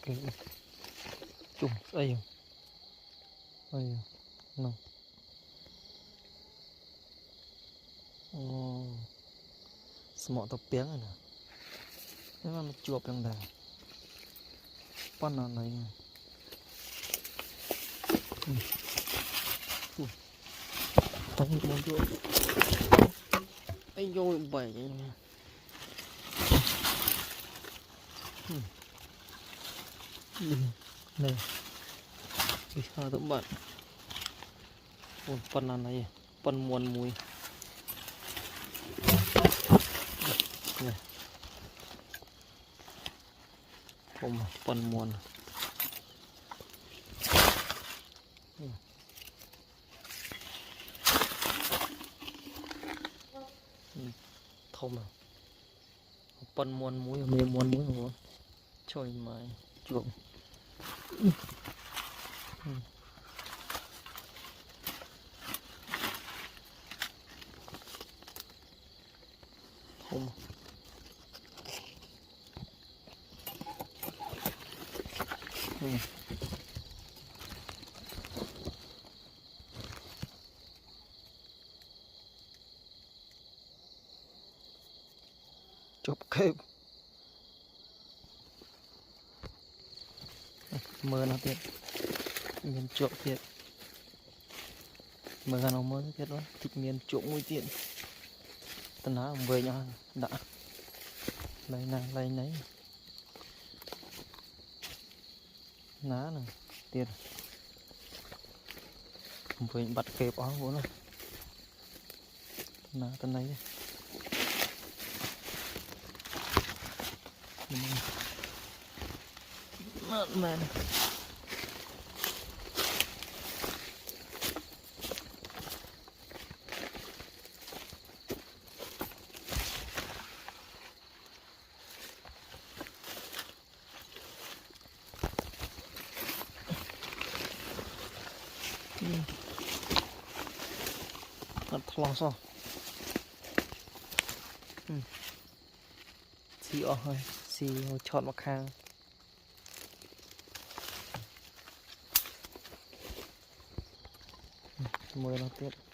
chung đây đây nó smọ tập tiếng này nè thế mà nó chuột đang đà con nào này thấy con chuột anh vô bảy này đi sao tụi bạn phần nào này phần muôn mùi này không phần muôn không à phần muôn muối mềm muôn muối rồi trời mày chuộng không chụp kẹp mưa nó tiệt miền chuộng tiệt mưa nó mưa tiệt đó thịt miền chuộng mũi tiện tân á về nhau đã lấy này lấy nấy ná này tiệt về bắt kẹp áo của nó ná tân lấy này thật lo sao xì ở hơi xì chọn một hàng mưa nó tiết